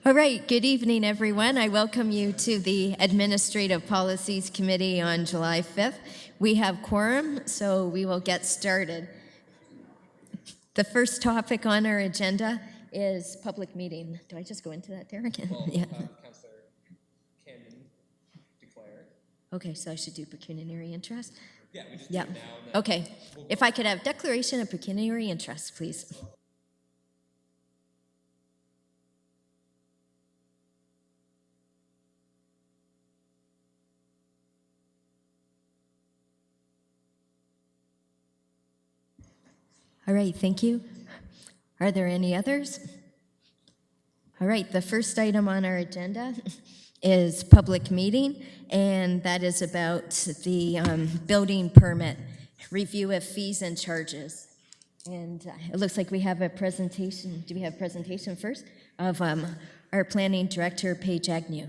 All right, good evening, everyone. I welcome you to the Administrative Policies Committee on July 5th. We have quorum, so we will get started. The first topic on our agenda is public meeting. Do I just go into that, Derek? Well, Yeah. Councillor Camden declare. Okay, so I should do pecuniary interest? Yeah, we just Yeah. do it now. Okay. If I could have declaration of pecuniary interest, please. All right, thank you. Are there any others? All right, the first item on our agenda is public meeting, and that is about the building permit, review of fees and charges. And it looks like we have a presentation. Do we have a presentation first? Of our planning director, Paige Agnew.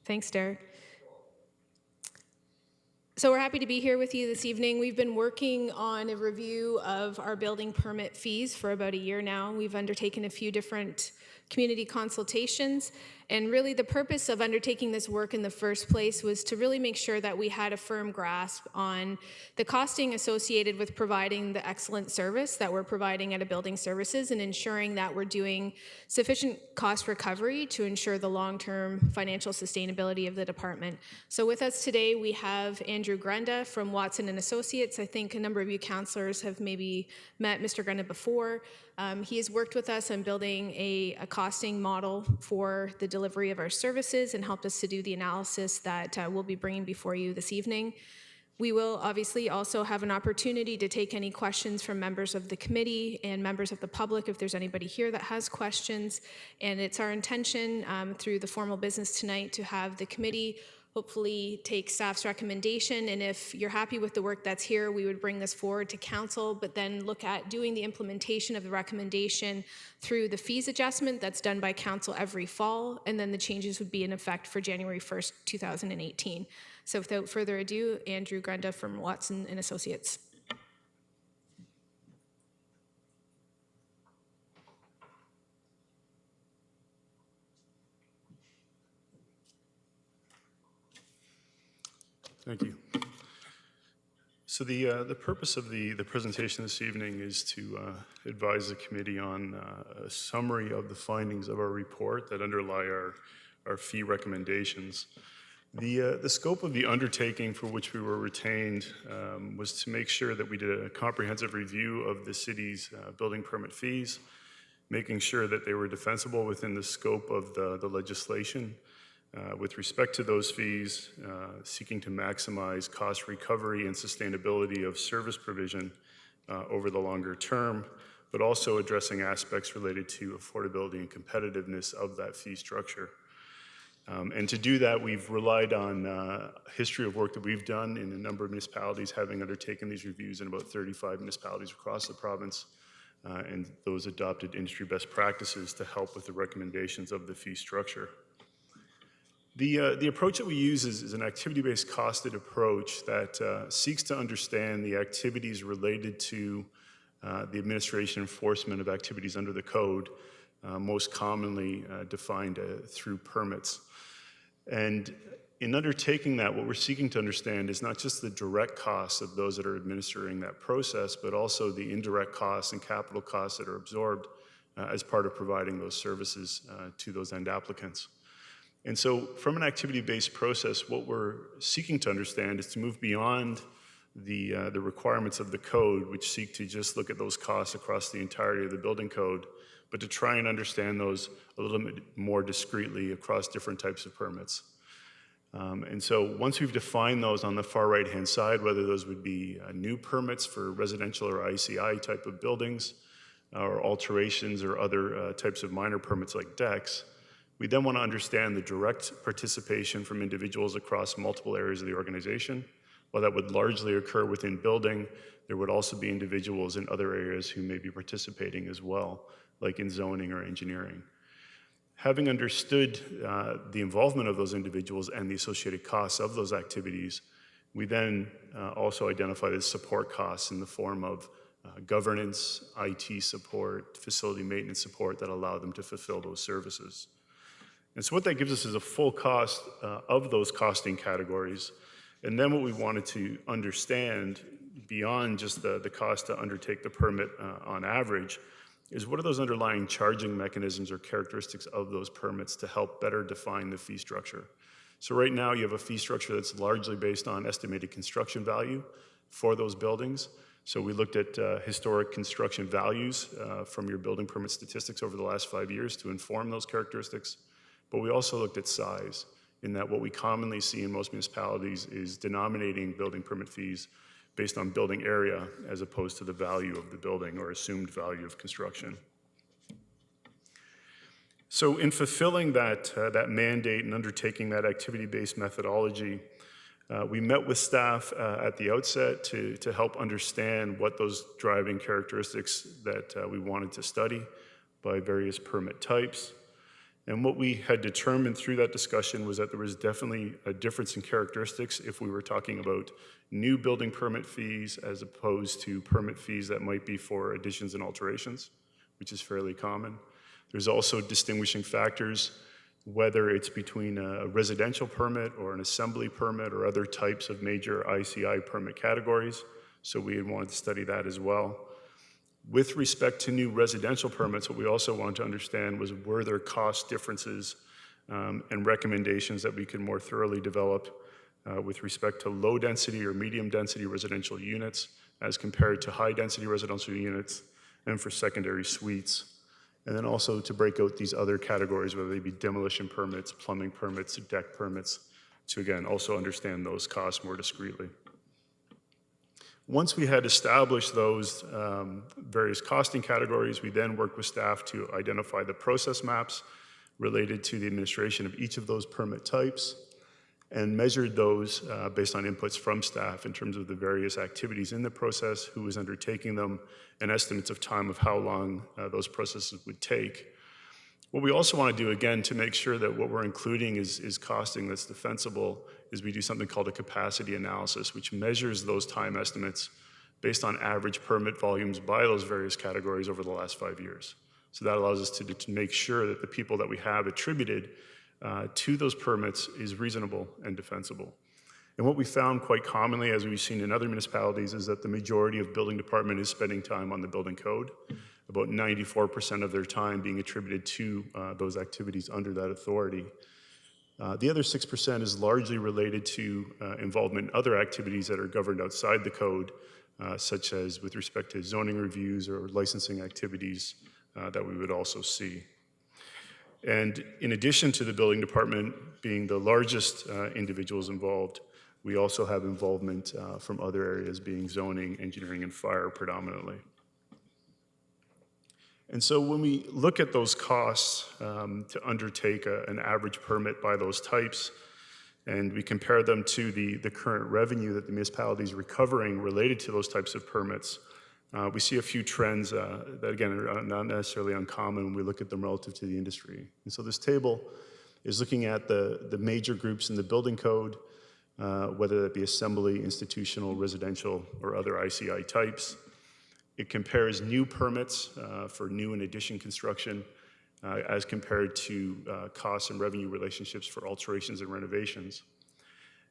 Thanks, Derek. So we're happy to be here with you this evening. We've been working on a review of our building permit fees for about a year now. We've undertaken a few different community consultations, and really the purpose of undertaking this work in the first place was to really make sure that we had a firm grasp on the costing associated with providing the excellent service that we're providing at a building services and ensuring that we're doing sufficient cost recovery to ensure the long-term financial sustainability of the department. So with us today we have Andrew Grenda from Watson and Associates. I think a number of you councillors have maybe met Mr. Grenda before. He has worked with us on building a costing model for the delivery of our services and helped us to do the analysis that we'll be bringing before you this evening. We will obviously also have an opportunity to take any questions from members of the committee and members of the public if there's anybody here that has questions. And it's our intention through the formal business tonight to have the committee hopefully take staff's recommendation, and if you're happy with the work that's here, we would bring this forward to council, but then look at doing the implementation of the recommendation through the fees adjustment that's done by council every fall, and then the changes would be in effect for January 1st, 2018. So without further ado, Andrew Grenda from Watson and Associates. Thank you. So the purpose of the presentation this evening is to advise the committee on a summary of the findings of our report that underlie our fee recommendations. The scope of the undertaking for which we were retained was to make sure that we did a comprehensive review of the city's building permit fees, making sure that they were defensible within the scope of the legislation. With respect to those fees, seeking to maximize cost recovery and sustainability of service provision over the longer term, but also addressing aspects related to affordability and competitiveness of that fee structure. And to do that, we've relied on a history of work that we've done in a number of municipalities, having undertaken these reviews in about 35 municipalities across the province, and those adopted industry best practices to help with the recommendations of the fee structure. The approach that we use is an activity-based costed approach that seeks to understand the activities related to the administration and enforcement of activities under the code, most commonly defined through permits. And in undertaking that, what we're seeking to understand is not just the direct costs of those that are administering that process, but also the indirect costs and capital costs that are absorbed as part of providing those services to those end applicants. And so from an activity-based process, what we're seeking to understand is to move beyond the requirements of the code, which seek to just look at those costs across the entirety of the building code, but to try and understand those a little bit more discreetly across different types of permits. And so once we've defined those on the far right-hand side, whether those would be new permits for residential or ICI type of buildings, or alterations or other types of minor permits like decks, we then want to understand the direct participation from individuals across multiple areas of the organization. While that would largely occur within building, there would also be individuals in other areas who may be participating as well, like in zoning or engineering. Having understood the involvement of those individuals and the associated costs of those activities, We then also identify the support costs in the form of governance, IT support, facility maintenance support that allow them to fulfill those services. And so what that gives us is a full cost of those costing categories. And then what we wanted to understand beyond just the cost to undertake the permit on average is what are those underlying charging mechanisms or characteristics of those permits to help better define the fee structure. So right now you have a fee structure that's largely based on estimated construction value for those buildings. So we looked at historic construction values from your building permit statistics over the last 5 years to inform those characteristics. But we also looked at size, in that what we commonly see in most municipalities is denominating building permit fees based on building area as opposed to the value of the building or assumed value of construction. So in fulfilling that mandate and undertaking that activity-based methodology, we met with staff at the outset to help understand what those driving characteristics that we wanted to study by various permit types. And what we had determined through that discussion was that there was definitely a difference in characteristics if we were talking about new building permit fees as opposed to permit fees that might be for additions and alterations, which is fairly common. There's also distinguishing factors, whether it's between a residential permit or an assembly permit or other types of major ICI permit categories. So we had wanted to study that as well. With respect to new residential permits, what we also wanted to understand was were there cost differences and recommendations that we could more thoroughly develop with respect to low density or medium density residential units as compared to high density residential units and for secondary suites. And then also to break out these other categories, whether they be demolition permits, plumbing permits, deck permits, to again also understand those costs more discreetly. Once we had established those various costing categories, we then worked with staff to identify the process maps related to the administration of each of those permit types and measured those based on inputs from staff in terms of the various activities in the process, who was undertaking them, and estimates of time of how long those processes would take. What we also want to do, again, to make sure that what we're including is costing that's defensible, is we do something called a capacity analysis, which measures those time estimates based on average permit volumes by those various categories over the last 5 years. So that allows us to make sure that the people that we have attributed to those permits is reasonable and defensible. And what we found quite commonly, as we've seen in other municipalities, is that the majority of building department is spending time on the building code, about 94% of their time being attributed to those activities under that authority. The other 6% is largely related to involvement in other activities that are governed outside the code, such as with respect to zoning reviews or licensing activities that we would also see. And in addition to the building department being the largest individuals involved, we also have involvement from other areas, being zoning, engineering, and fire predominantly. And so when we look at those costs to undertake an average permit by those types, and we compare them to the current revenue that the municipality is recovering related to those types of permits, we see a few trends that, again, are not necessarily uncommon when we look at them relative to the industry. And so this table is looking at the major groups in the building code, whether that be assembly, institutional, residential, or other ICI types. It compares new permits for new and addition construction as compared to costs and revenue relationships for alterations and renovations.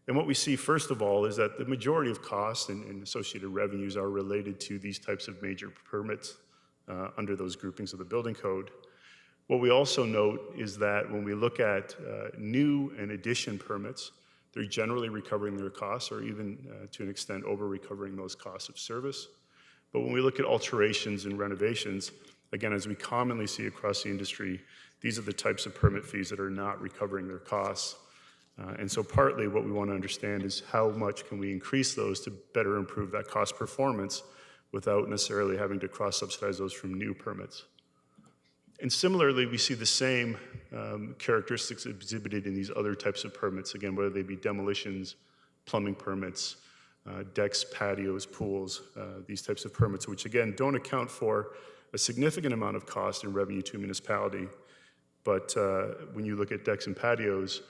And what we see, first of all, is that the majority of costs and associated revenues are related to these types of major permits under those groupings of the building code. What we also note is that when we look at new and addition permits, they're generally recovering their costs, or even to an extent over-recovering those costs of service. But when we look at alterations and renovations, again, as we commonly see across the industry, these are the types of permit fees that are not recovering their costs. And so partly what we want to understand is how much can we increase those to better improve that cost performance without necessarily having to cross-subsidize those from new permits. And similarly, we see the same characteristics exhibited in these other types of permits, again, whether they be demolitions, plumbing permits, decks, patios, pools, these types of permits, which again don't account for a significant amount of cost and revenue to a municipality. But when you look at decks and patios,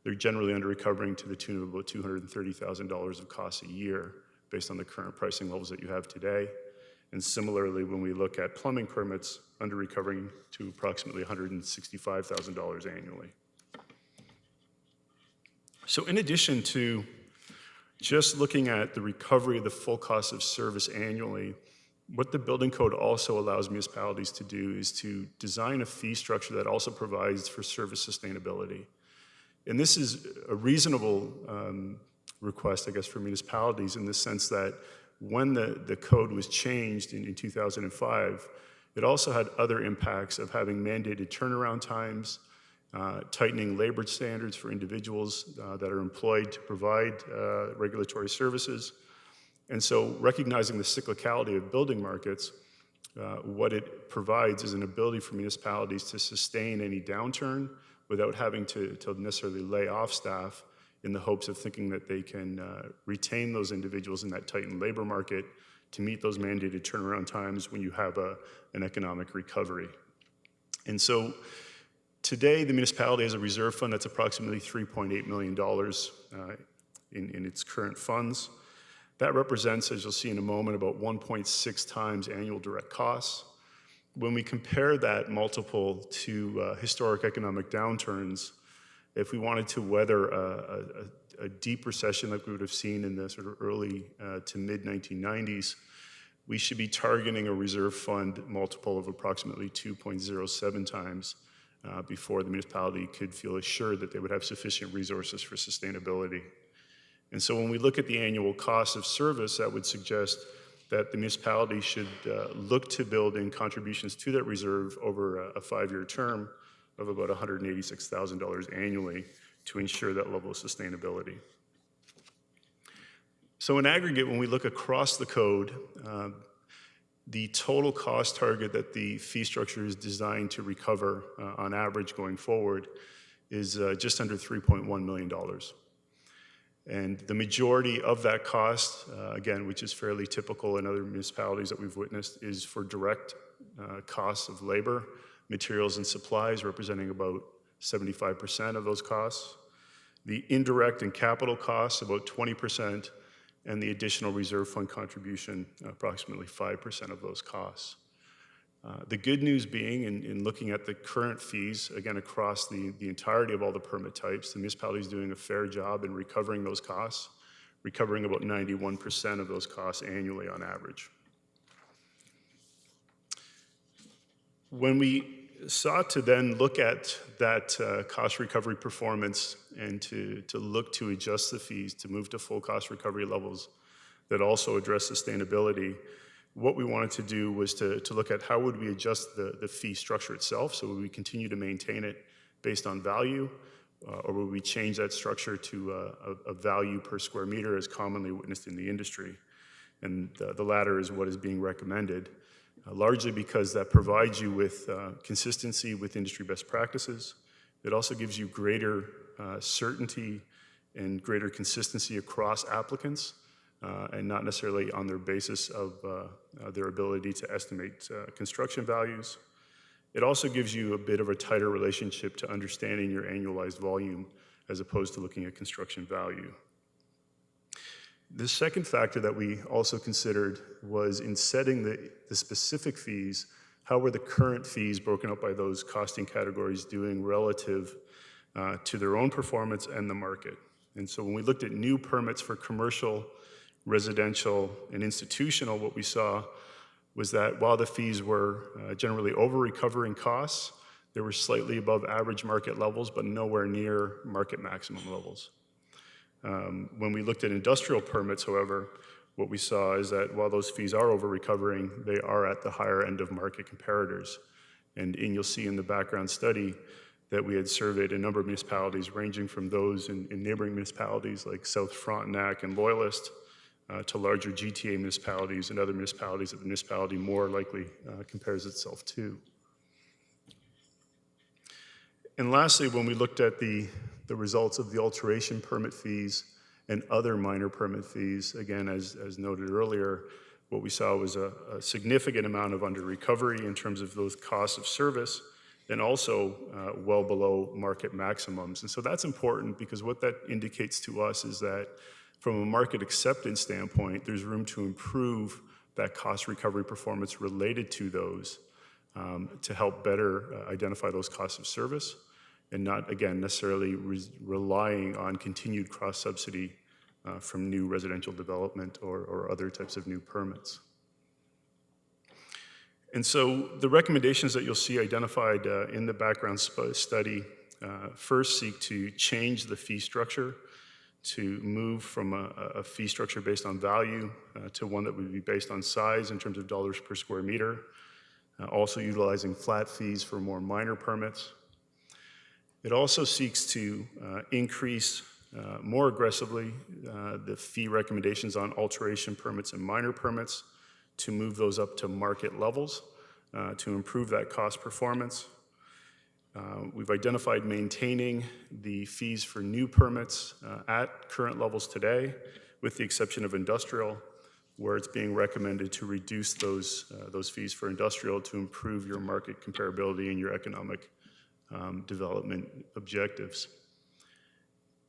they're generally under recovering to the tune of about $230,000 of costs a year based on the current pricing levels that you have today. And similarly, when we look at plumbing permits, under recovering to approximately $165,000 annually. So in addition to just looking at the recovery of the full cost of service annually, what the building code also allows municipalities to do is to design a fee structure that also provides for service sustainability. And this is a reasonable request, I guess, for municipalities in the sense that when the code was changed in 2005, it also had other impacts of having mandated turnaround times, tightening labor standards for individuals that are employed to provide regulatory services. And so recognizing the cyclicality of building markets, what it provides is an ability for municipalities to sustain any downturn without having to necessarily lay off staff in the hopes of thinking that they can retain those individuals in that tightened labor market to meet those mandated turnaround times when you have an economic recovery. And so today, the municipality has a reserve fund that's approximately $3.8 million in its current funds. That represents, as you'll see in a moment, about 1.6 times annual direct costs. When we compare that multiple to historic economic downturns, if we wanted to weather a deep recession like we would have seen in the sort of early to mid-1990s, we should be targeting a reserve fund multiple of approximately 2.07 times before the municipality could feel assured that they would have sufficient resources for sustainability. And so when we look at the annual cost of service, that would suggest that the municipality should look to build in contributions to that reserve over a 5-year term of about $186,000 annually to ensure that level of sustainability. So in aggregate, when we look across the code, the total cost target that the fee structure is designed to recover on average going forward is just under $3.1 million. And the majority of that cost, again, which is fairly typical in other municipalities that we've witnessed, is for direct costs of labor, materials, and supplies, representing about 75% of those costs. The indirect and capital costs, about 20%, and the additional reserve fund contribution, approximately 5% of those costs. The good news being, in looking at the current fees, again, across the entirety of all the permit types, the municipality is doing a fair job in recovering those costs, recovering about 91% of those costs annually on average. When we sought to then look at that cost recovery performance and to look to adjust the fees to move to full cost recovery levels that also address sustainability, what we wanted to do was to look at how would we adjust the fee structure itself. So would we continue to maintain it based on value, or would we change that structure to a value per square meter as commonly witnessed in the industry? And the latter is what is being recommended, largely because that provides you with consistency with industry best practices. It also gives you greater certainty and greater consistency across applicants, and not necessarily on their basis of their ability to estimate construction values. It also gives you a bit of a tighter relationship to understanding your annualized volume as opposed to looking at construction value. The second factor that we also considered was in setting the specific fees, how were the current fees broken up by those costing categories doing relative to their own performance and the market. And so when we looked at new permits for commercial, residential, and institutional, what we saw was that while the fees were generally over-recovering costs, they were slightly above average market levels, but nowhere near market maximum levels. When we looked at industrial permits, however, what we saw is that while those fees are over-recovering, they are at the higher end of market comparators. And you'll see in the background study that we had surveyed a number of municipalities ranging from those in neighboring municipalities like South Frontenac and Loyalist, to larger GTA municipalities and other municipalities that the municipality more likely compares itself to. And lastly, when we looked at the results of the alteration permit fees and other minor permit fees, again, as noted earlier, what we saw was a significant amount of under recovery in terms of those costs of service and also well below market maximums. And so that's important because what that indicates to us is that from a market acceptance standpoint, there's room to improve that cost recovery performance related to those to help better identify those costs of service and not, again, necessarily relying on continued cross-subsidy from new residential development or other types of new permits. And so the recommendations that you'll see identified in the background study first seek to change the fee structure to move from a fee structure based on value to one that would be based on size in terms of dollars per square meter, also utilizing flat fees for more minor permits. It also seeks to increase more aggressively the fee recommendations on alteration permits and minor permits to move those up to market levels to improve that cost performance. We've identified maintaining the fees for new permits at current levels today, with the exception of industrial, where it's being recommended to reduce those fees for industrial to improve your market comparability and your economic development objectives.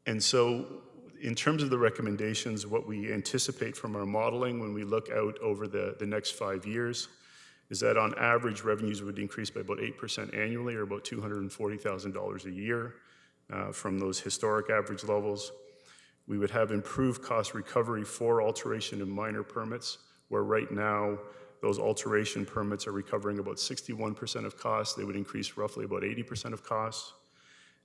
And so in terms of the recommendations, what we anticipate from our modeling when we look out over the next 5 years is that on average, revenues would increase by about 8% annually, or about $240,000 a year from those historic average levels. We would have improved cost recovery for alteration and minor permits, where right now those alteration permits are recovering about 61% of costs. They would increase roughly about 80% of costs.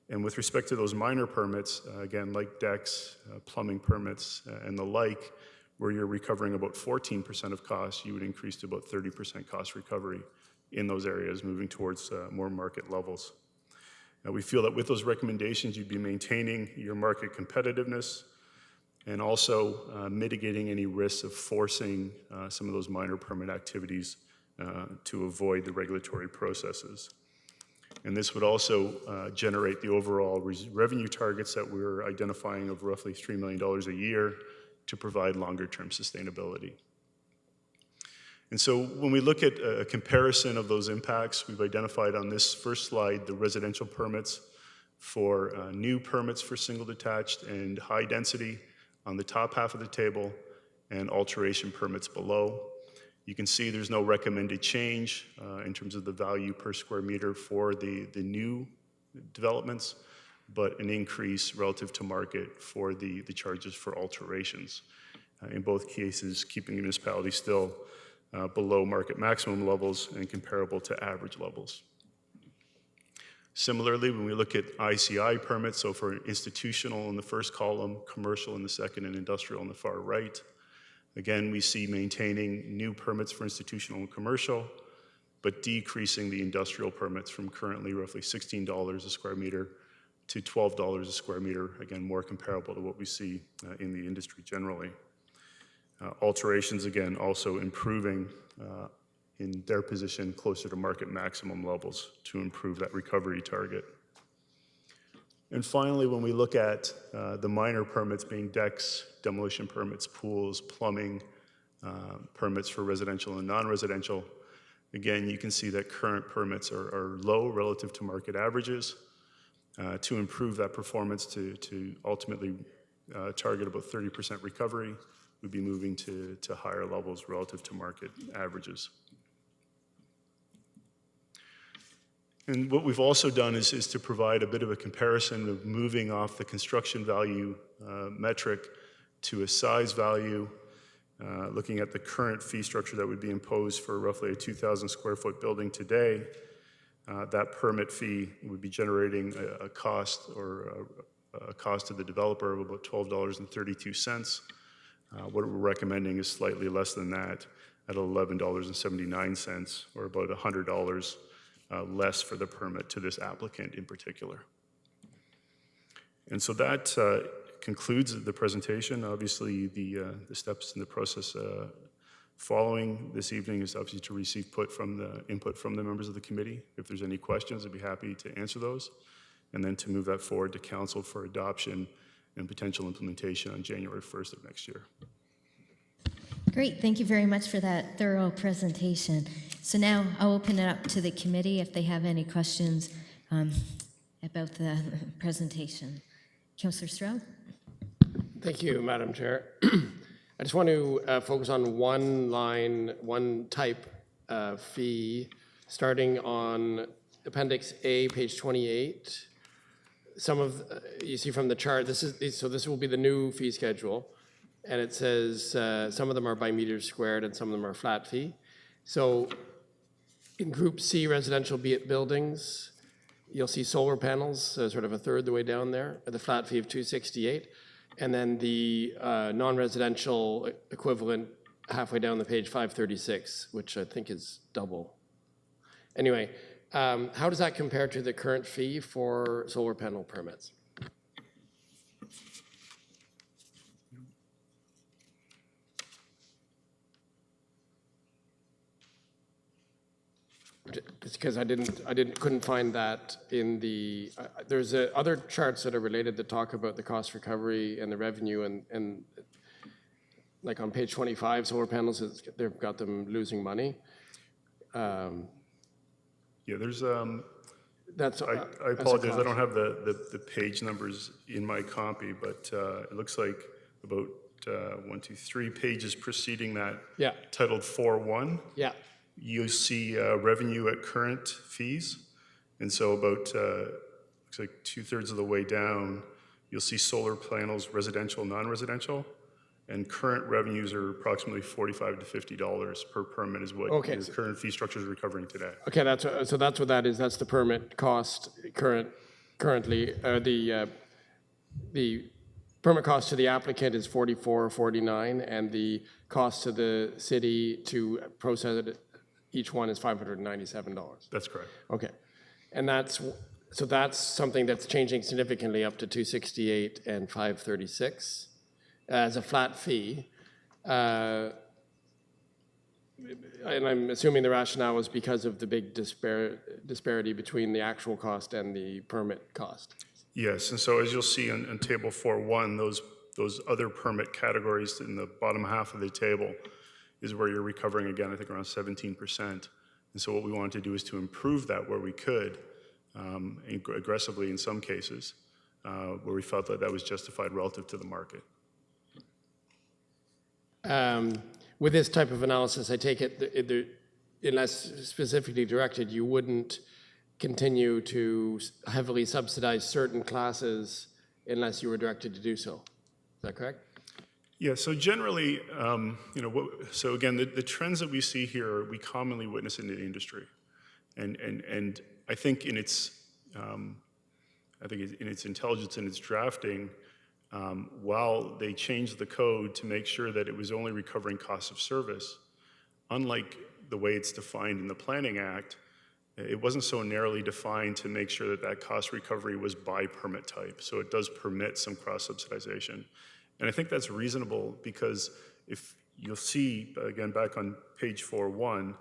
And with respect to those minor permits, again, like decks, plumbing permits, and the like, where you're recovering about 14% of costs, you would increase to about 30% cost recovery in those areas, moving towards more market levels. Now, we feel that with those recommendations, you'd be maintaining your market competitiveness and also mitigating any risks of forcing some of those minor permit activities to avoid the regulatory processes. And this would also generate the overall revenue targets that we're identifying of roughly $3 million a year to provide longer-term sustainability. And so when we look at a comparison of those impacts, we've identified on this first slide the residential permits for new permits for single detached and high density on the top half of the table, and alteration permits below. You can see there's no recommended change in terms of the value per square meter for the new developments, but an increase relative to market for the charges for alterations. In both cases, keeping the municipality still below market maximum levels and comparable to average levels. Similarly, when we look at ICI permits, so for institutional in the first column, commercial in the second, and industrial in the far right, again, we see maintaining new permits for institutional and commercial, but decreasing the industrial permits from currently roughly $16 a square meter to $12 a square meter, again, more comparable to what we see in the industry generally. Alterations, again, also improving in their position closer to market maximum levels to improve that recovery target. And finally, when we look at the minor permits being decks, demolition permits, pools, plumbing, permits for residential and non-residential, again, you can see that current permits are low relative to market averages. To improve that performance to ultimately target about 30% recovery, we'd be moving to higher levels relative to market averages. And what we've also done is to provide a bit of a comparison of moving off the construction value metric to a size value, looking at the current fee structure that would be imposed for roughly a 2,000 square foot building today. That permit fee would be generating a cost or a cost to the developer of about $12.32. What we're recommending is slightly less than that at $11.79, or about $100 less for the permit to this applicant in particular. And so that concludes the presentation. Obviously, the steps in the process following this evening is obviously to receive input from the members of the committee. If there's any questions, I'd be happy to answer those, and then to move that forward to council for adoption and potential implementation on January 1st of next year. Great, thank you very much for that thorough presentation. So now I'll open it up to the committee if they have any questions about the presentation. Councillor Stroud? Thank you, Madam Chair. I just want to focus on one line, one type of fee, starting on Appendix A, page 28. Some of, you see from the chart, this will be the new fee schedule, and it says some of them are by meters squared and some of them are flat fee. So in Group C, residential buildings, you'll see solar panels, sort of a third the way down there, at the flat fee of $268. And then the non-residential equivalent halfway down the page, $536, which I think is double. Anyway, how does that compare to the current fee for solar panel permits? It's because couldn't find that in the, there's other charts that are related that talk about the cost recovery and the revenue and like on page 25, solar panels, they've got them losing money. Yeah, there's, That's I apologize, I don't have the page numbers in my copy, but it looks like about 3 pages preceding that, Yeah. titled 4.1. Yeah. You see revenue at current fees. And so about, looks like 2/3 of the way down, you'll see solar panels, residential, non-residential. And current revenues are approximately $45 to $50 per permit is what Okay. your current fee structure is recovering today. Okay, that's what that is. That's the permit cost currently. The permit cost to the applicant is $44.49, and the cost to the city to process it, each one is $597. That's correct. Okay, and that's something that's changing significantly up to $268 and $536 as a flat fee. And I'm assuming the rationale was because of the big disparity between the actual cost and the permit cost. Yes, and so as you'll see on table 4.1, those other permit categories in the bottom half of the table is where you're recovering, again, I think around 17%. And so what we wanted to do is to improve that where we could, aggressively in some cases, where we felt that that was justified relative to the market. With this type of analysis, I take it, unless specifically directed, you wouldn't continue to heavily subsidize certain classes unless you were directed to do so. Is that correct? Yeah, so generally, so again, the trends that we see here, we commonly witness in the industry. And I think in its intelligence and its drafting, while they changed the code to make sure that it was only recovering costs of service, unlike the way it's defined in the Planning Act, it wasn't so narrowly defined to make sure that that cost recovery was by permit type. So it does permit some cross-subsidization. And I think that's reasonable because if you'll see, again, back on page 4.1,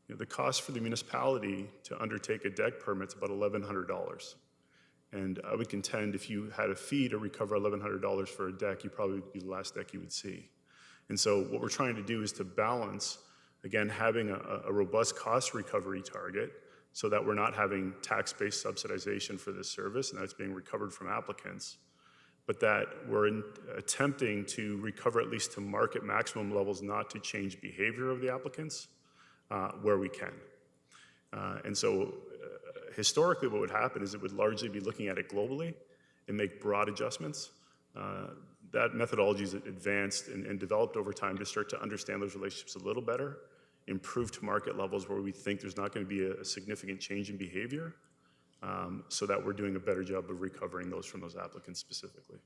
the cost for the municipality to undertake a deck permit is about $1,100. And I would contend if you had a fee to recover $1,100 for a deck, you probably would be the last deck you would see. And so what we're trying to do is to balance, again, having a robust cost recovery target so that we're not having tax-based subsidization for this service and that's being recovered from applicants, but that we're attempting to recover at least to market maximum levels, not to change behavior of the applicants where we can. And so historically what would happen is it would largely be looking at it globally and make broad adjustments. That methodology is advanced and developed over time to start to understand those relationships a little better, improve to market levels where we think there's not going to be a significant change in behavior, so that we're doing a better job of recovering those from those applicants specifically.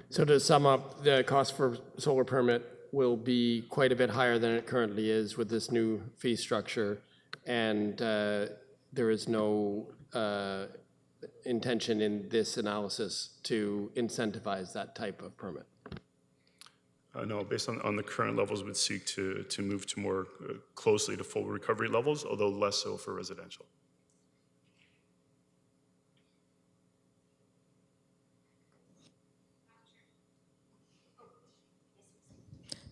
So to sum up, the cost for solar permit will be quite a bit higher than it currently is with this new fee structure, and there is no intention in this analysis to incentivize that type of permit. No, based on the current levels, would seek to move to more closely to full recovery levels, although less so for residential.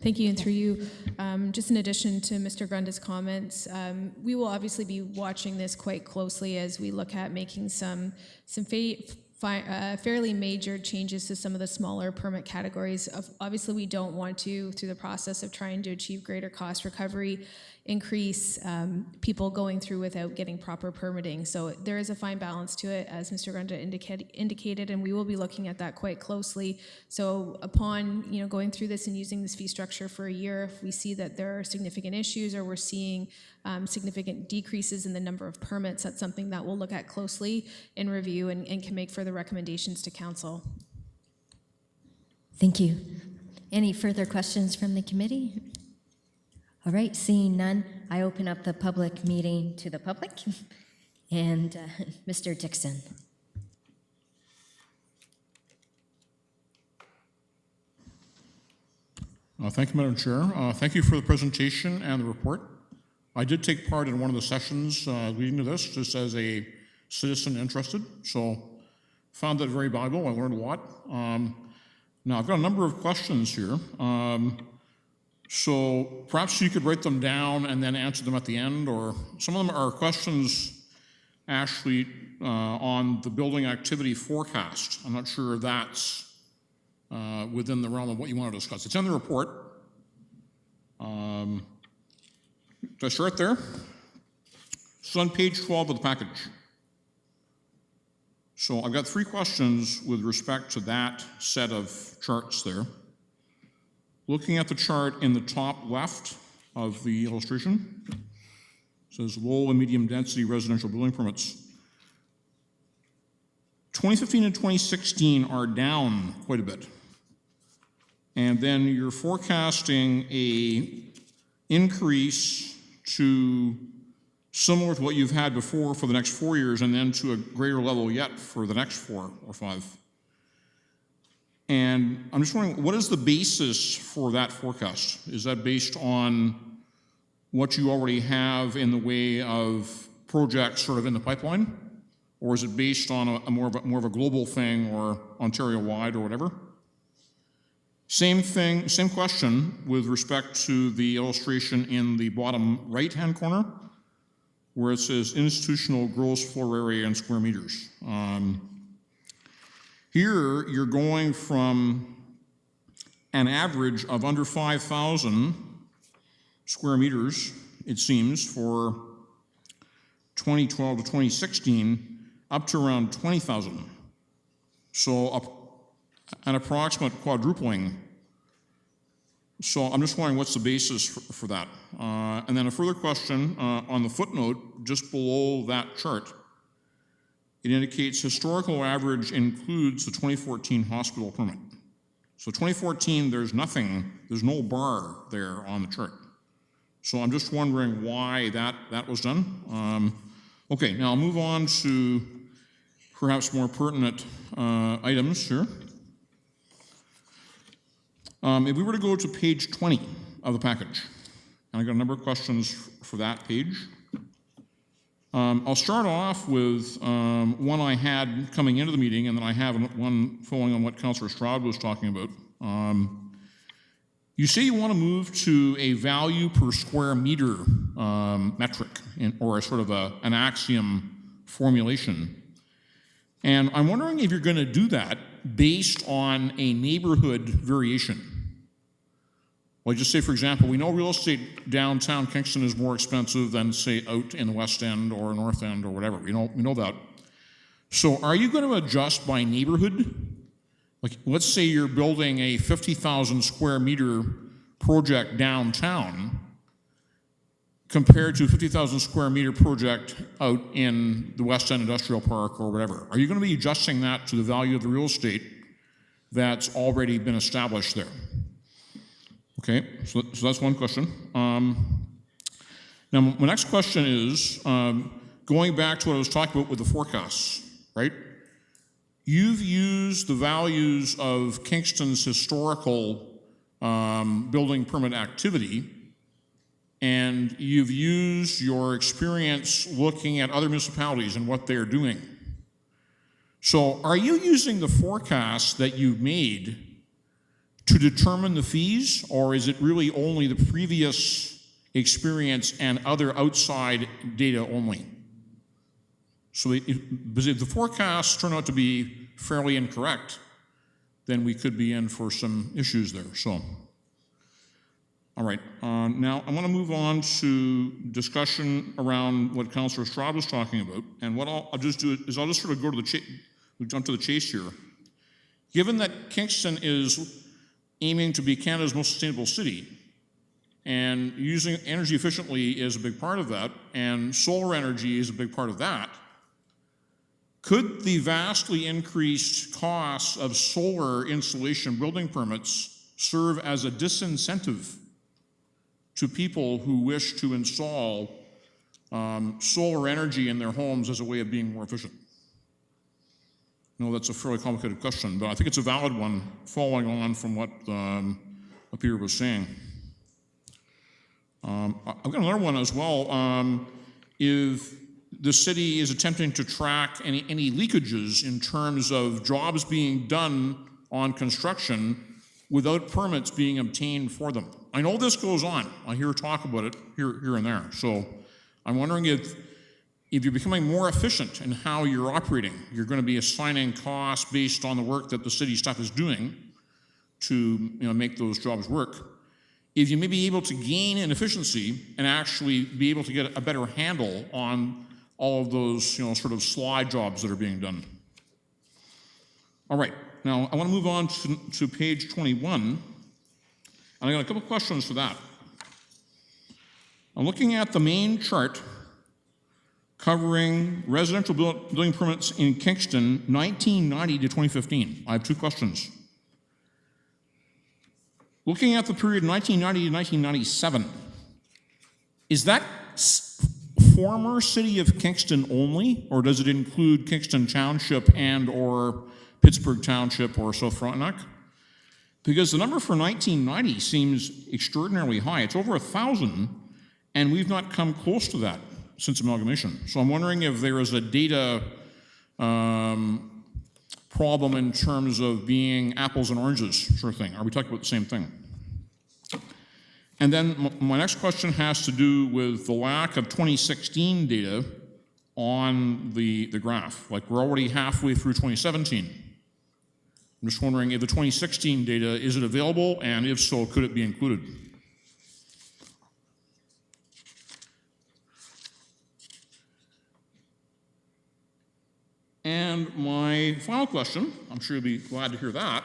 Thank you, and through you, just in addition to Mr. Grunda's comments, we will obviously be watching this quite closely as we look at making some fairly major changes to some of the smaller permit categories. Obviously, we don't want to, through the process of trying to achieve greater cost recovery, increase people going through without getting proper permitting. So there is a fine balance to it, as Mr. Grunda indicated, and we will be looking at that quite closely. So upon going through this and using this fee structure for a year, if we see that there are significant issues or we're seeing significant decreases in the number of permits, that's something that we'll look at closely in review and can make further recommendations to council. Thank you. Any further questions from the committee? All right, seeing none, I open up the public meeting to the public. And Mr. Dixon. Thank you, Madam Chair. Thank you for the presentation and the report. I did take part in one of the sessions leading to this, just as a citizen interested, so found that very valuable. I learned a lot. Now, I've got a number of questions here. So perhaps you could write them down and then answer them at the end, or some of them are questions actually on the building activity forecast. I'm not sure if that's within the realm of what you want to discuss. It's in the report. Do I start there? It's on page 12 of the package. So I've got 3 questions with respect to that set of charts there. Looking at the chart in the top left of the illustration, it says low and medium density residential building permits. 2015 and 2016 are down quite a bit. And then you're forecasting a increase to similar to what you've had before for the next 4 years, and then to a greater level yet for the next 4 or 5. And I'm just wondering, what is the basis for that forecast? Is that based on what you already have in the way of projects sort of in the pipeline? Or is it based on a more of a global thing, or Ontario-wide or whatever? Same thing, same question with respect to the illustration in the bottom right-hand corner, where it says institutional gross floor area in square meters. Here, you're going from an average of under 5,000 square meters, it seems, for 2012 to 2016, up to around 20,000. So an approximate quadrupling. So I'm just wondering what's the basis for that. And then a further question on the footnote just below that chart. It indicates historical average includes the 2014 hospital permit. So 2014, there's nothing, there's no bar there on the chart. So I'm just wondering why that was done. Okay, now I'll move on to perhaps more pertinent items here. If we were to go to page 20 of the package, and I've got a number of questions for that page. I'll start off with one I had coming into the meeting, and then I have one following on what Councillor Stroud was talking about. You say you want to move to a value per square meter metric, or a sort of an axiom formulation. And I'm wondering if you're going to do that based on a neighborhood variation. Well, just say, for example, we know real estate downtown Kingston is more expensive than, say, out in the West End or North End or whatever. We know that. So are you going to adjust by neighborhood? Like, let's say you're building a 50,000 square meter project downtown compared to a 50,000 square meter project out in the West End Industrial Park or whatever. Are you going to be adjusting that to the value of the real estate that's already been established there? Okay, so that's one question. Now, my next question is, going back to what I was talking about with the forecasts, right? You've used the values of Kingston's historical building permit activity, and you've used your experience looking at other municipalities and what they're doing. So are you using the forecast that you've made to determine the fees, or is it really only the previous experience and other outside data only? So because if the forecasts turn out to be fairly incorrect, then we could be in for some issues there. So, all right. Now I want to move on to discussion around what Councillor Straub was talking about. And what I'll just do is I'll just sort of go to jump to the chase here. Given that Kingston is aiming to be Canada's most sustainable city, and using energy efficiently is a big part of that, and solar energy is a big part of that, could the vastly increased costs of solar installation building permits serve as a disincentive to people who wish to install solar energy in their homes as a way of being more efficient? No, that's a fairly complicated question, but I think it's a valid one following on from what Peter was saying. I've got another one as well. If the city is attempting to track any leakages in terms of jobs being done on construction without permits being obtained for them. I know this goes on. I hear talk about it here and there. So I'm wondering if you're becoming more efficient in how you're operating, you're going to be assigning costs based on the work that the city staff is doing to make those jobs work. If you may be able to gain in efficiency and actually be able to get a better handle on all of those sort of slide jobs that are being done. All right, now I want to move on to page 21, and I got a couple questions for that. I'm looking at the main chart covering residential building permits in Kingston 1990 to 2015. I have two questions. Looking at the period 1990 to 1997, is that former city of Kingston only, or does it include Kingston Township and or Pittsburgh Township or South Frontenac? Because the number for 1990 seems extraordinarily high. It's over 1,000, and we've not come close to that since amalgamation. So I'm wondering if there is a data problem in terms of being apples and oranges sort of thing. Are we talking about the same thing? And then my next question has to do with the lack of 2016 data on the graph. Like, we're already halfway through 2017. I'm just wondering if the 2016 data, is it available, and if so, could it be included? And my final question, I'm sure you'll be glad to hear that.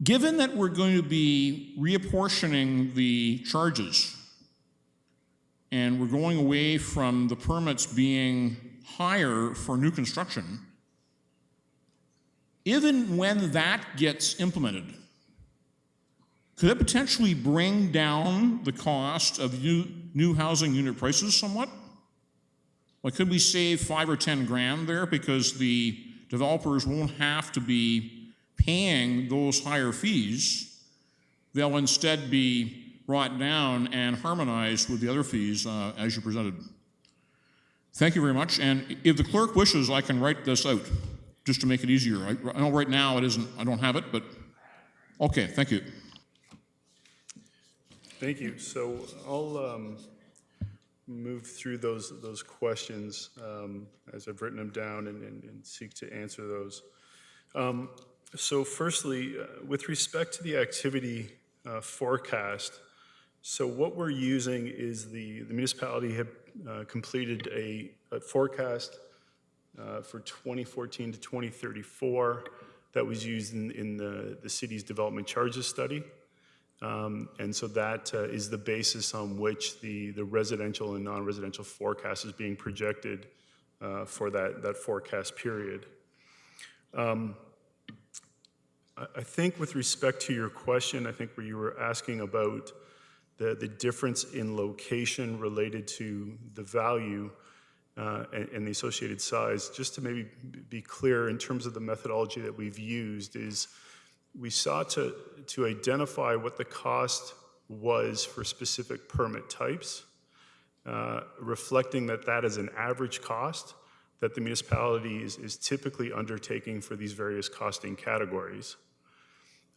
Given that we're going to be reapportioning the charges, and we're going away from the permits being higher for new construction, even when that gets implemented, could it potentially bring down the cost of new housing unit prices somewhat? Like, could we save 5 or 10 grand there because the developers won't have to be paying those higher fees? They'll instead be brought down and harmonized with the other fees as you presented. Thank you very much. And if the clerk wishes, I can write this out just to make it easier. I know right now it isn't, I don't have it, but okay, thank you. Thank you. So I'll move through those questions as I've written them down and seek to answer those. So firstly, with respect to the activity forecast, so what we're using is the municipality had completed a forecast for 2014 to 2034 that was used in the city's development charges study. And so that is the basis on which the residential and non-residential forecast is being projected for that forecast period. I think with respect to your question, I think where you were asking about the difference in location related to the value and the associated size, just to maybe be clear in terms of the methodology that we've used, is we sought to identify what the cost was for specific permit types, reflecting that is an average cost that the municipality is typically undertaking for these various costing categories.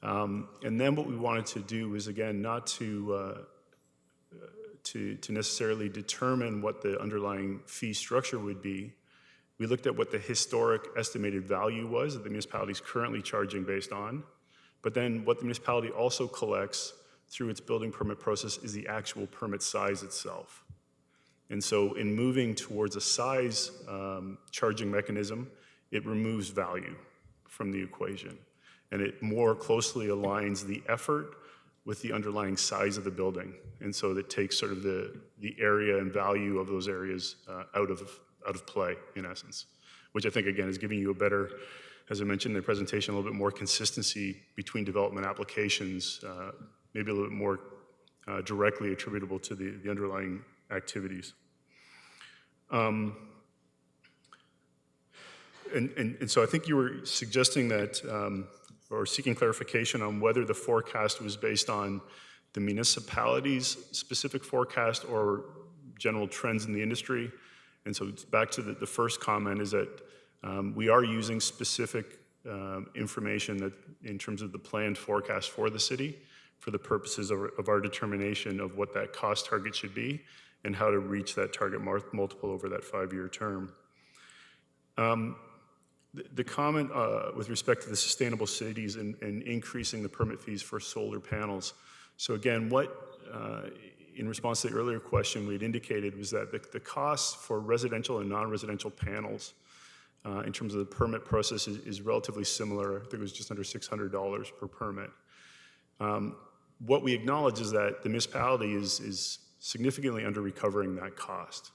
And then what we wanted to do was, again, not to necessarily determine what the underlying fee structure would be. We looked at what the historic estimated value was that the municipality is currently charging based on, but then what the municipality also collects through its building permit process is the actual permit size itself. And so in moving towards a size charging mechanism, it removes value from the equation. And it more closely aligns the effort with the underlying size of the building. And so that takes sort of the area and value of those areas out of play, in essence, which I think, again, is giving you a better, as I mentioned in the presentation, a little bit more consistency between development applications, maybe a little bit more directly attributable to the underlying activities. And so I think you were suggesting that, or seeking clarification on whether the forecast was based on the municipality's specific forecast or general trends in the industry. And so it's back to the first comment is that we are using specific information that in terms of the planned forecast for the city for the purposes of our determination of what that cost target should be and how to reach that target multiple over that 5-year term. The comment with respect to the sustainable cities and increasing the permit fees for solar panels. So again, what, in response to the earlier question we had indicated was that the costs for residential and non-residential panels in terms of the permit process is relatively similar. I think it was just under $600 per permit. What we acknowledge is that the municipality is significantly under recovering that cost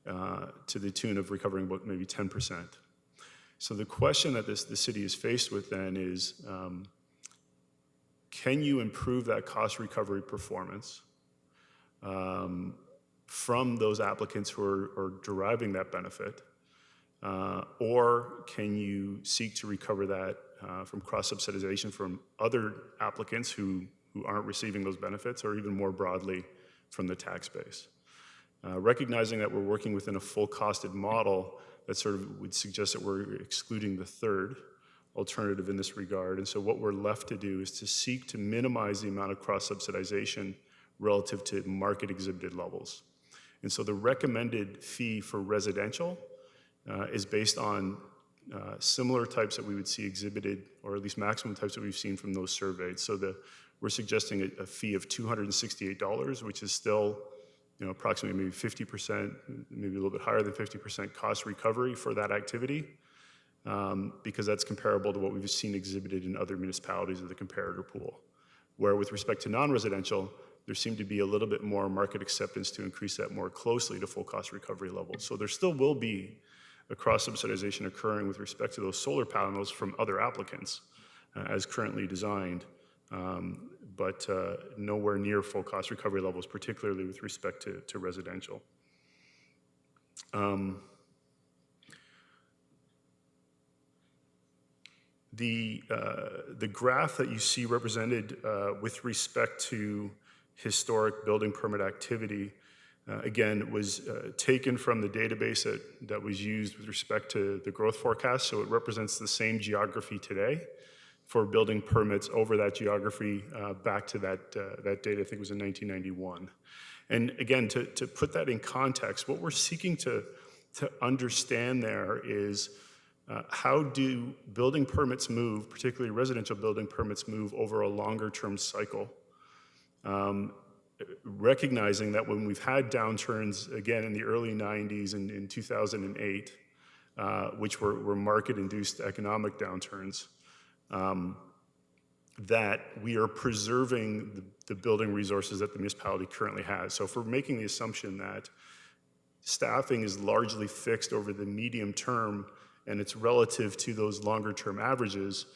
to the tune of recovering about maybe 10%. So the question that the city is faced with then is, can you improve that cost recovery performance from those applicants who are deriving that benefit? Or can you seek to recover that from cross-subsidization from other applicants who aren't receiving those benefits, or even more broadly from the tax base? Recognizing that we're working within a full costed model, that sort of would suggest that we're excluding the third alternative in this regard. And so what we're left to do is to seek to minimize the amount of cross-subsidization relative to market exhibited levels. And so the recommended fee for residential is based on similar types that we would see exhibited, or at least maximum types that we've seen from those surveyed. So we're suggesting a fee of $268, which is still approximately maybe 50%, maybe a little bit higher than 50% cost recovery for that activity, because that's comparable to what we've seen exhibited in other municipalities of the comparator pool. Where with respect to non-residential, there seemed to be a little bit more market acceptance to increase that more closely to full cost recovery levels. So there still will be a cross-subsidization occurring with respect to those solar panels from other applicants as currently designed, but nowhere near full cost recovery levels, particularly with respect to residential. The graph that you see represented with respect to historic building permit activity, again, was taken from the database that was used with respect to the growth forecast, so it represents the same geography today for building permits over that geography back to that date, I think it was in 1991. And again, to put that in context, what we're seeking to understand there is how do building permits move, particularly residential building permits move over a longer term cycle? Recognizing that when we've had downturns, again, in the early 90s and in 2008, which were market-induced economic downturns, that we are preserving the building resources that the municipality currently has. So if we're making the assumption that staffing is largely fixed over the medium term and it's relative to those longer term averages,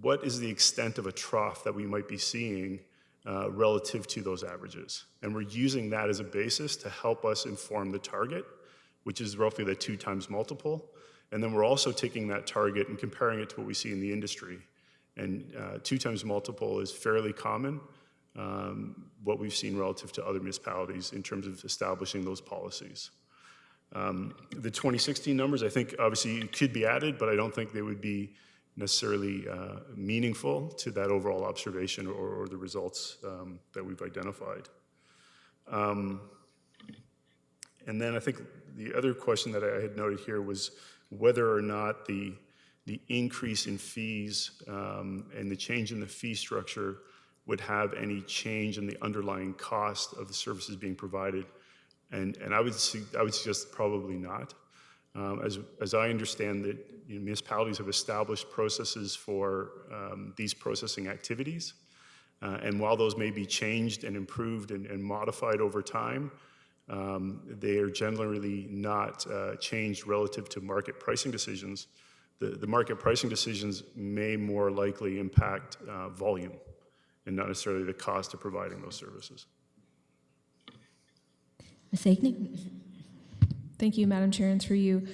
what is the extent of a trough that we might be seeing relative to those averages? And we're using that as a basis to help us inform the target, which is roughly the 2 times multiple. And then we're also taking that target and comparing it to what we see in the industry. And 2 times multiple is fairly common, what we've seen relative to other municipalities in terms of establishing those policies. The 2016 numbers, I think obviously could be added, but I don't think they would be necessarily meaningful to that overall observation or the results that we've identified. And then I think the other question that I had noted here was whether or not the increase in fees and the change in the fee structure would have any change in the underlying cost of the services being provided. And I would suggest probably not. As I understand that, municipalities have established processes for these processing activities. And while those may be changed and improved and modified over time, they are generally not changed relative to market pricing decisions. The market pricing decisions may more likely impact volume and not necessarily the cost of providing those services. Ms. Agnew? Thank you, Madam Chair, and through you.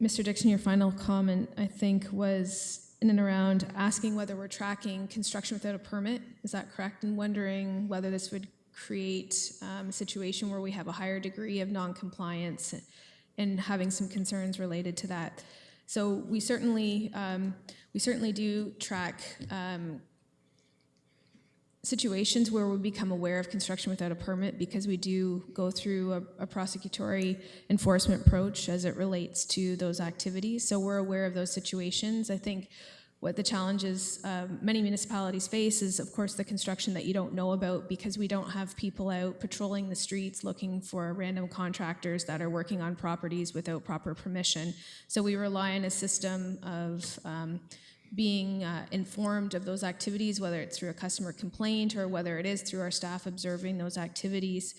Mr. Dixon, your final comment, I think, was in and around asking whether we're tracking construction without a permit. Is that correct? And wondering whether this would create a situation where we have a higher degree of non-compliance and having some concerns related to that. So we certainly do track situations where we become aware of construction without a permit, because we do go through a prosecutory enforcement approach as it relates to those activities. So we're aware of those situations. I think what the challenges many municipalities face is, of course, the construction that you don't know about, because we don't have people out patrolling the streets looking for random contractors that are working on properties without proper permission. So we rely on a system of being informed of those activities, whether it's through a customer complaint or whether it is through our staff observing those activities.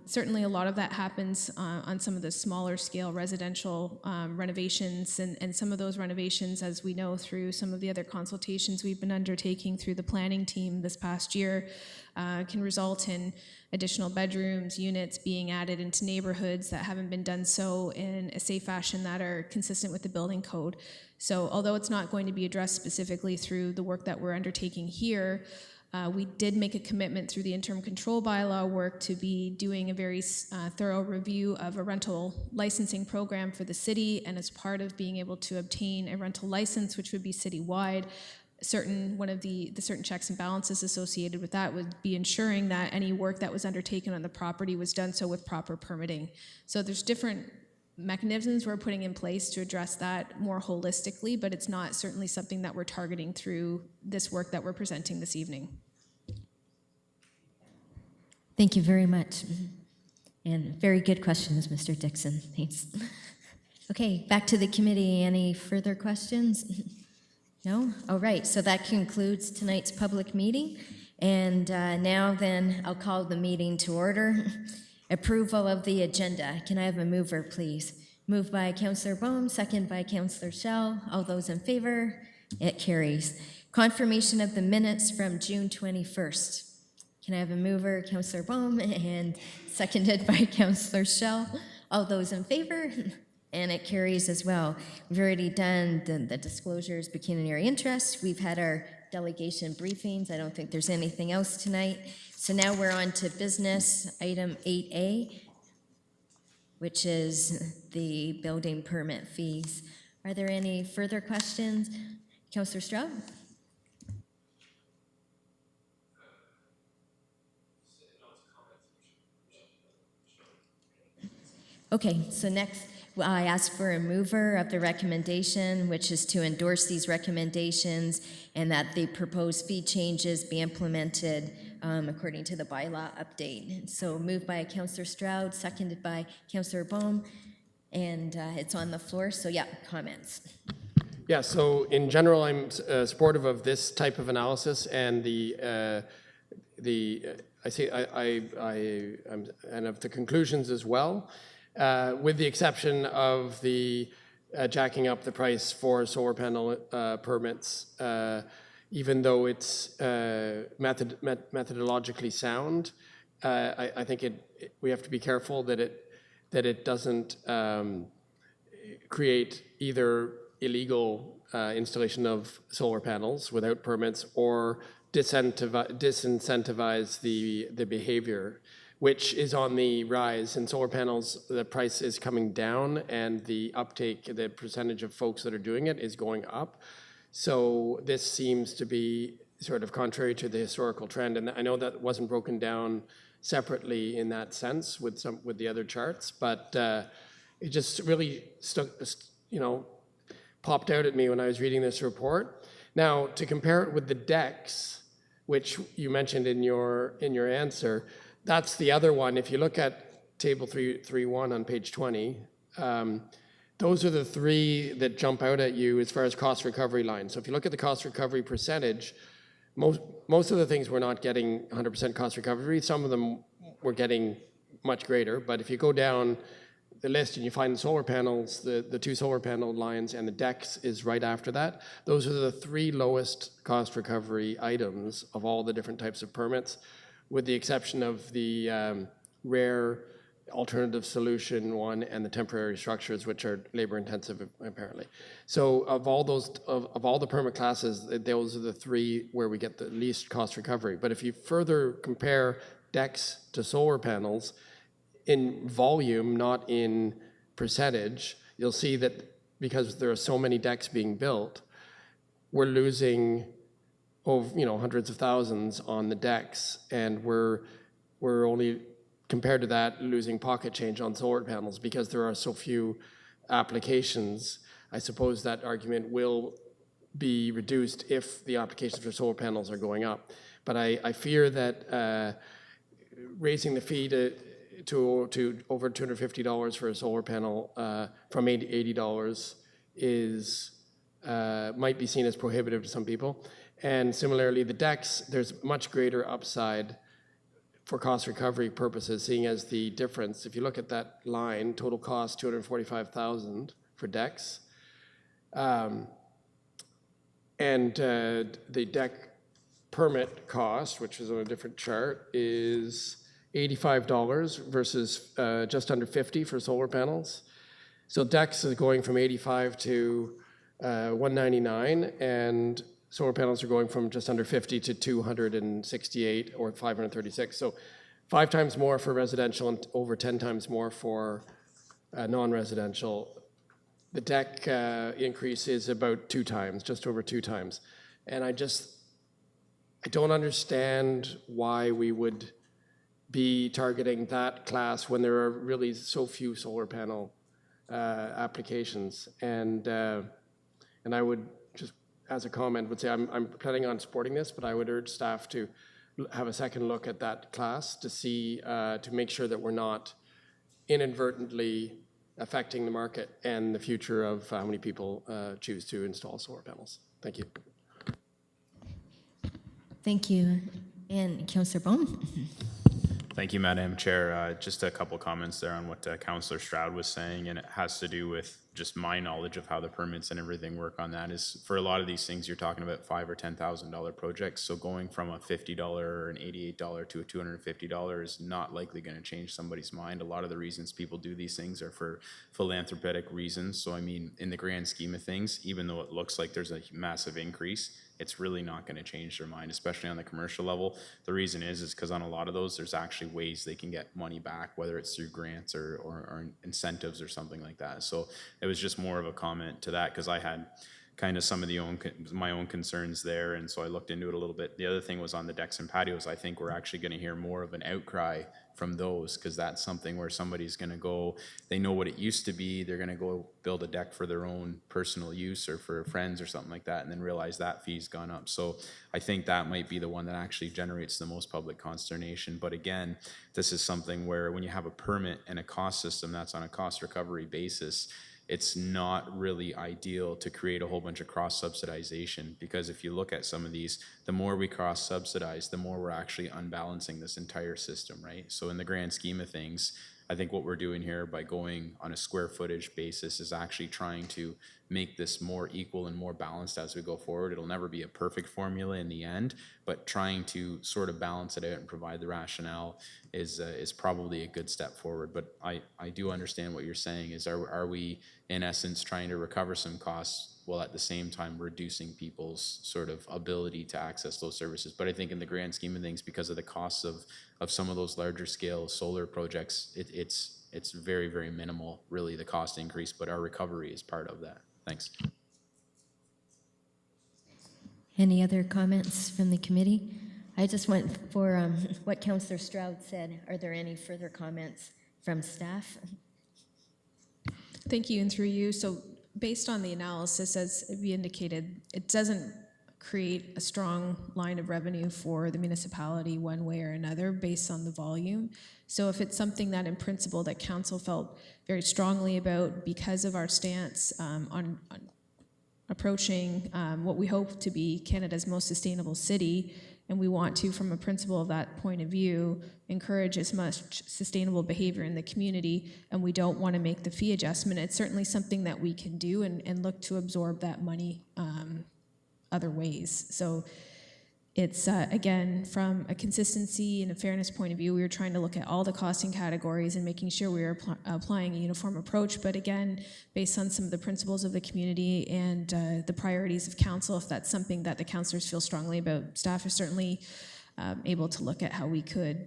Certainly a lot of that happens on some of the smaller scale residential renovations, and some of those renovations, as we know through some of the other consultations we've been undertaking through the planning team this past year, can result in additional bedrooms, units being added into neighborhoods that haven't been done so in a safe fashion that are consistent with the building code. So although it's not going to be addressed specifically through the work that we're undertaking here, we did make a commitment through the interim control bylaw work to be doing a very thorough review of a rental licensing program for the city, and as part of being able to obtain a rental license, which would be citywide, one of the certain checks and balances associated with that would be ensuring that any work that was undertaken on the property was done so with proper permitting. So there's different mechanisms we're putting in place to address that more holistically, but it's not certainly something that we're targeting through this work that we're presenting this evening. Thank you very much. And very good questions, Mr. Dixon. Thanks. Okay, back to the committee. Any further questions? No? All right, so that concludes tonight's public meeting. And now then, I'll call the meeting to order. Approval of the agenda. Can I have a mover, please? Moved by Councillor Bohm, second by Councillor Schell. All those in favor? It carries. Confirmation of the minutes from June 21st. Can I have a mover, Councillor Bohm, and seconded by Councillor Schell? All those in favor? And it carries as well. We've already done the disclosures, pecuniary interest. We've had our delegation briefings. I don't think there's anything else tonight. So now we're on to business item 8A, which is the building permit fees. Are there any further questions? Councillor Stroud? Okay, so next I ask for a mover of the recommendation, which is to endorse these recommendations and that the proposed fee changes be implemented according to the bylaw update. So moved by Councillor Stroud, seconded by Councillor Bohm, and it's on the floor. So yeah, comments. Yeah, so in general, I'm supportive of this type of analysis, and I'm and of the conclusions as well, with the exception of the jacking up the price for solar panel permits. Even though it's methodologically sound, I think we have to be careful that it doesn't create either illegal installation of solar panels without permits or disincentivize the behavior, which is on the rise. In solar panels, the price is coming down and the uptake, the percentage of folks that are doing it is going up. So this seems to be sort of contrary to the historical trend, and I know that wasn't broken down separately in that sense with the other charts, but it just really popped out at me when I was reading this report. Now, to compare it with the decks, which you mentioned in your answer, that's the other one. If you look at table 3.1 on page 20, those are the three that jump out at you as far as cost recovery lines. So if you look at the cost recovery percentage, most of the things we're not getting 100% cost recovery. Some of them we're getting much greater. But if you go down the list and you find the solar panels, the two solar panel lines and the decks is right after that. Those are the three lowest cost recovery items of all the different types of permits, with the exception of the rare alternative solution one and the temporary structures, which are labor intensive apparently. So of all those, of all the permit classes, those are the three where we get the least cost recovery. But if you further compare decks to solar panels in volume, not in percentage, you'll see that because there are so many decks being built, we're losing over, hundreds of thousands on the decks, and we're only, compared to that, losing pocket change on solar panels because there are so few applications. I suppose that argument will be reduced if the applications for solar panels are going up. But I fear that raising the fee to over $250 for a solar panel from $80 is might be seen as prohibitive to some people. And similarly, the decks, there's much greater upside for cost recovery purposes, seeing as the difference, if you look at that line, total cost $245,000 for decks. And the deck permit cost, which is on a different chart, is $85 versus just under $50 for solar panels. So decks is going from $85 to $199, and solar panels are going from just under $50 to $268 or $536. So 5 times more for residential and over 10 times more for non-residential. The deck increase is about 2 times, just over 2 times. And I don't understand why we would be targeting that class when there are really so few solar panel applications. And I would just, as a comment, would say I'm planning on supporting this, but I would urge staff to have a second look at that class to see, to make sure that we're not inadvertently affecting the market and the future of how many people choose to install solar panels. Thank you. Thank you. And Councillor Bone? Thank you, Madam Chair. Just a couple comments there on what Councillor Stroud was saying, and it has to do with just my knowledge of how the permits and everything work on that. Is for a lot of these things, you're talking about $5,000 or $10,000 projects. So going from a $50 or an $88 to a $250 is not likely going to change somebody's mind. A lot of the reasons people do these things are for philanthropic reasons. So I mean, in the grand scheme of things, even though it looks like there's a massive increase, it's really not going to change their mind, especially on the commercial level. The reason is because on a lot of those, there's actually ways they can get money back, whether it's through grants or incentives or something like that. So it was just more of a comment to that, because I had kind of some of my own concerns there, and so I looked into it a little bit. The other thing was on the decks and patios. I think we're actually going to hear more of an outcry from those, because that's something where somebody's going to go, they know what it used to be, they're going to go build a deck for their own personal use or for friends or something like that, and then realize that fee's gone up. So I think that might be the one that actually generates the most public consternation. But again, this is something where when you have a permit and a cost system that's on a cost recovery basis, it's not really ideal to create a whole bunch of cross-subsidization, because if you look at some of these, the more we cross-subsidize, the more we're actually unbalancing this entire system, right? So in the grand scheme of things, I think what we're doing here by going on a square footage basis is actually trying to make this more equal and more balanced as we go forward. It'll never be a perfect formula in the end, but trying to sort of balance it out and provide the rationale is probably a good step forward. But I do understand what you're saying is, are we in essence trying to recover some costs while at the same time reducing people's sort of ability to access those services? But I think in the grand scheme of things, because of the costs of some of those larger scale solar projects, it's very, very minimal, really, the cost increase, but our recovery is part of that. Thanks. Any other comments from the committee? I just went for what Councillor Stroud said. Are there any further comments from staff? Thank you, and through you. So based on the analysis, as we indicated, it doesn't create a strong line of revenue for the municipality one way or another based on the volume. So if it's something that in principle that council felt very strongly about because of our stance on approaching what we hope to be Canada's most sustainable city, and we want to, from a principle of that point of view, encourage as much sustainable behavior in the community, and we don't want to make the fee adjustment, it's certainly something that we can do and look to absorb that money other ways. So it's, again, from a consistency and a fairness point of view, we were trying to look at all the costing categories and making sure we were applying a uniform approach. But again, based on some of the principles of the community and the priorities of council, if that's something that the councillors feel strongly about, staff is certainly able to look at how we could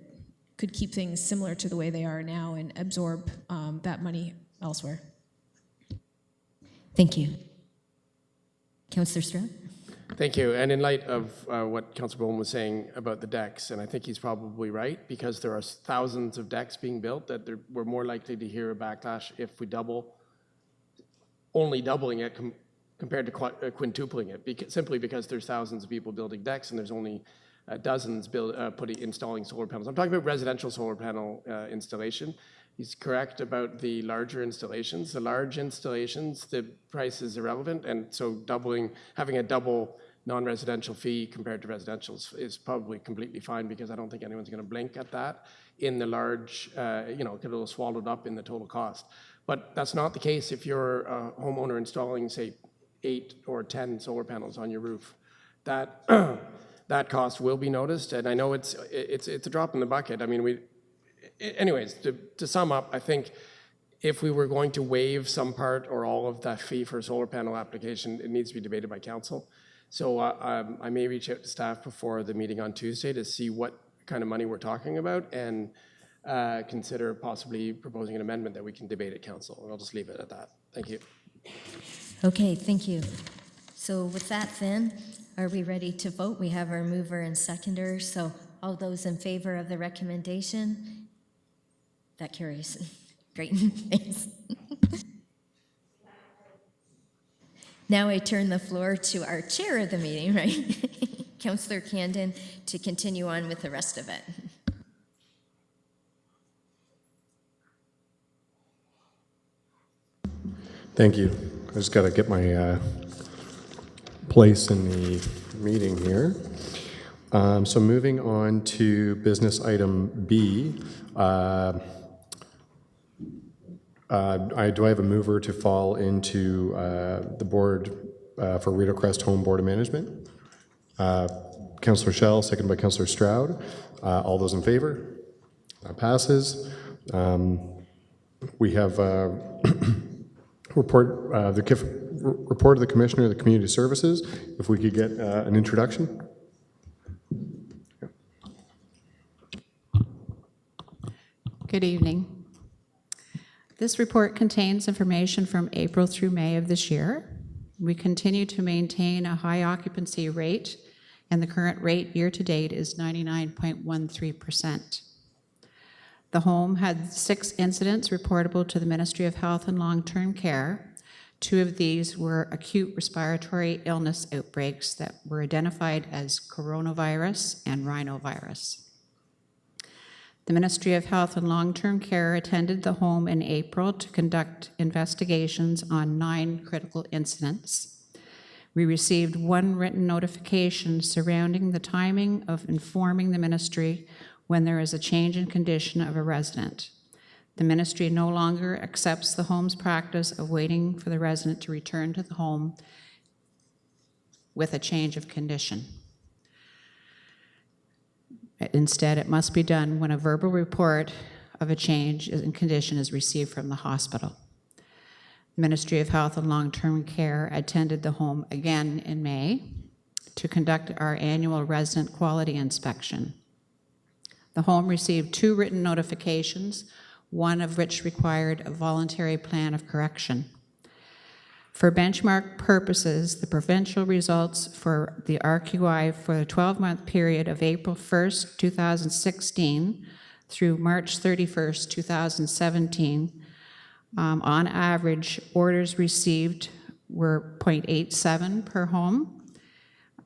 keep things similar to the way they are now and absorb that money elsewhere. Thank you. Councillor Stroud? Thank you. And in light of what Councillor Bowman was saying about the decks, and I think he's probably right, because there are thousands of decks being built, that we're more likely to hear a backlash if we only doubling it compared to quintupling it, simply because there's thousands of people building decks and there's only dozens installing solar panels. I'm talking about residential solar panel installation. He's correct about the larger installations. The large installations, the price is irrelevant, and so having a double non-residential fee compared to residentials is probably completely fine, because I don't think anyone's going to blink at that in the large, it'll swallowed up in the total cost. But that's not the case if you're a homeowner installing, say, 8 or 10 solar panels on your roof. That that cost will be noticed, and I know it's a drop in the bucket. I mean, anyways, to sum up, I think if we were going to waive some part or all of that fee for a solar panel application, it needs to be debated by council. So I may reach out to staff before the meeting on Tuesday to see what kind of money we're talking about, and consider possibly proposing an amendment that we can debate at council. And I'll just leave it at that. Thank you. Okay, thank you. So with that then, are we ready to vote? We have our mover and seconder. So all those in favor of the recommendation? That carries. Great, thanks. Now I turn the floor to our chair of the meeting, right? Councillor Camden, to continue on with the rest of it. Thank you. I just got to get my place in the meeting here. So moving on to business item B. Do I have a mover to fall into the board for Rideau Crest Home Board of Management? Councillor Schell, second by Councillor Stroud. All those in favor? Passes. We have report of the Commissioner of the Community Services. If we could get an introduction. Good evening. This report contains information from April through May of this year. We continue to maintain a high occupancy rate, and the current rate year to date is 99.13%. The home had 6 incidents reportable to the Ministry of Health and Long-Term Care. 2 of these were acute respiratory illness outbreaks that were identified as coronavirus and rhinovirus. The Ministry of Health and Long-Term Care attended the home in April to conduct investigations on 9 critical incidents. We received 1 written notification surrounding the timing of informing the ministry when there is a change in condition of a resident. The ministry no longer accepts the home's practice of waiting for the resident to return to the home with a change of condition. Instead, it must be done when a verbal report of a change in condition is received from the hospital. The Ministry of Health and Long-Term Care attended the home again in May to conduct our annual resident quality inspection. The home received 2 written notifications, one of which required a voluntary plan of correction. For benchmark purposes, the provincial results for the RQI for the 12-month period of April 1st, 2016 through March 31st, 2017, on average, orders received were 0.87 per home,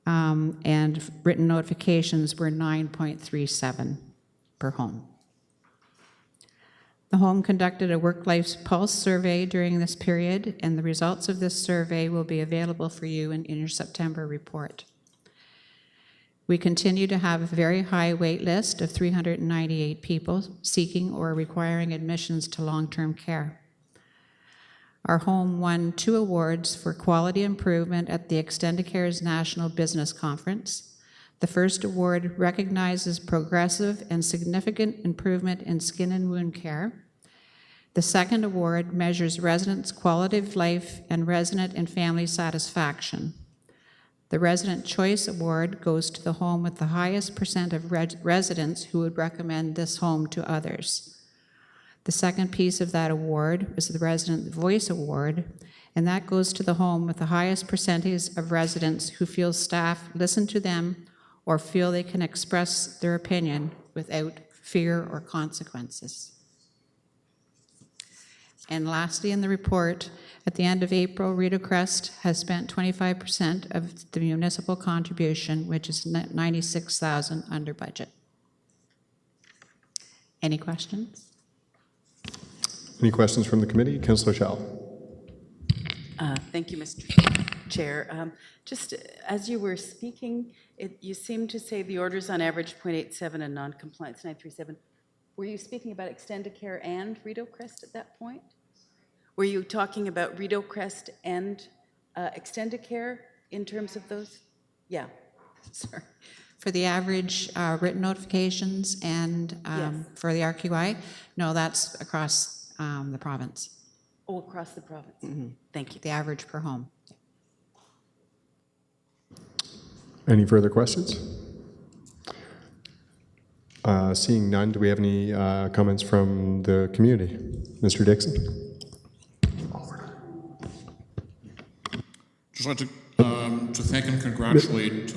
and written notifications were 9.37 per home. The home conducted a work-life pulse survey during this period, and the results of this survey will be available for you in your September report. We continue to have a very high wait list of 398 people seeking or requiring admissions to long-term care. Our home won 2 awards for quality improvement at the Extendicare's National Business Conference. The first award recognizes progressive and significant improvement in skin and wound care. The second award measures residents' quality of life and resident and family satisfaction. The Resident Choice Award goes to the home with the highest percent of residents who would recommend this home to others. The second piece of that award is the Resident Voice Award, and that goes to the home with the highest percentage of residents who feel staff listen to them or feel they can express their opinion without fear or consequences. And lastly, in the report, at the end of April, Rideau Crest has spent 25% of the municipal contribution, which is $96,000 under budget. Any questions? Any questions from the committee? Councillor Schell. Thank you, Mr. Chair. Just as you were speaking, you seemed to say the orders on average 0.87 and non-compliance 937. Were you speaking about Extendicare and Rideau Crest at that point? Were you talking about Rideau Crest and Extendicare in terms of those? Yeah, sorry. For the average written notifications and Yes. for the RQI, no, that's across the province, Oh, across the province. Thank you. the average per home. Any further questions? Seeing none, do we have any comments from the community? Mr. Dixon? Just like to thank and congratulate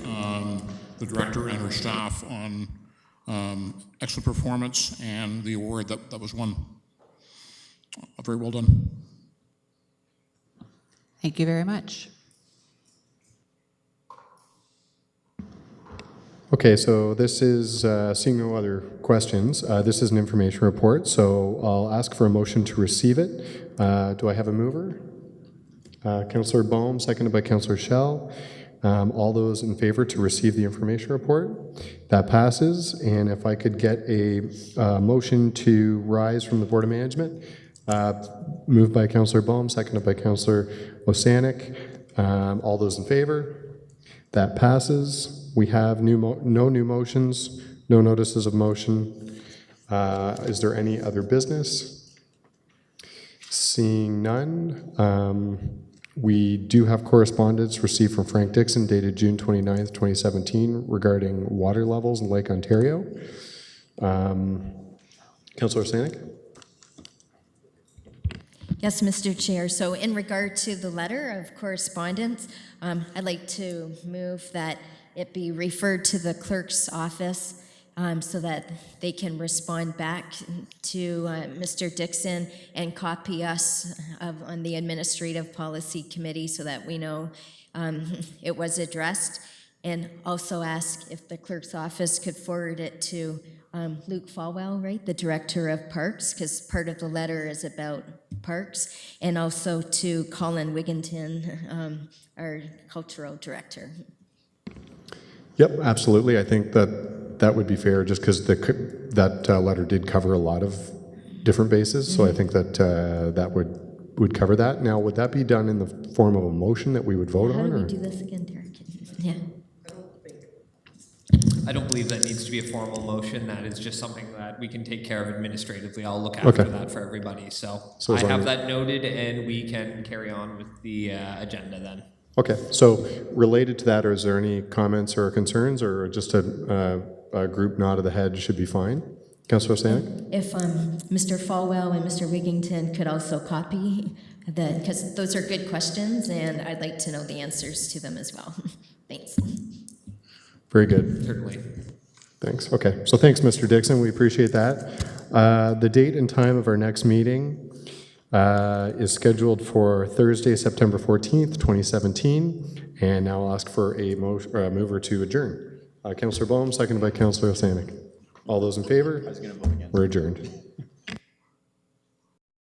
the director and her staff on excellent performance and the award that was won. Very well done. Thank you very much. Okay, so this is, seeing no other questions, this is an information report, so I'll ask for a motion to receive it. Do I have a mover? Councillor Baum, seconded by Councillor Schell. All those in favor to receive the information report? That passes, and if I could get a motion to rise from the Board of Management. Moved by Councillor Baum, seconded by Councillor Osanik. All those in favor? That passes. We have no new motions, no notices of motion. Is there any other business? Seeing none, we do have correspondence received from Frank Dixon dated June 29th, 2017 regarding water levels in Lake Ontario. Councillor Osanik? Yes, Mr. Chair. So in regard to the letter of correspondence, I'd like to move that it be referred to the clerk's office so that they can respond back to Mr. Dixon and copy us on the Administrative Policy Committee so that we know it was addressed. And also ask if the clerk's office could forward it to Luke Falwell, right, the Director of Parks, because part of the letter is about parks, and also to Colin Wigginton, our Cultural Director. Yep, absolutely. I think that would be fair, just because that letter did cover a lot of different bases, so I think that that would cover that. Now, would that be done in the form of a motion that we would vote How on? do we Or? do this again, Derek? Yeah. I don't believe that needs to be a formal motion. That is just something that we can take care of administratively. I'll look after that for everybody. So as I long have as- that noted, and we can carry on with the agenda then. Okay, so related to that, is there any comments or concerns, or just a group nod of the head should be fine? Councillor Stanek? If Mr. Falwell and Mr. Wigington could also copy that, because those are good questions, and I'd like to know the answers to them as well. Thanks. Very good. Certainly. Thanks. Okay. So thanks, Mr. Dixon. We appreciate that. The date and time of our next meeting is scheduled for Thursday, September 14th, 2017. And now I'll ask for a mover to adjourn. Councillor Bohm, seconded by Councillor Stanek. All those in favor? We're adjourned.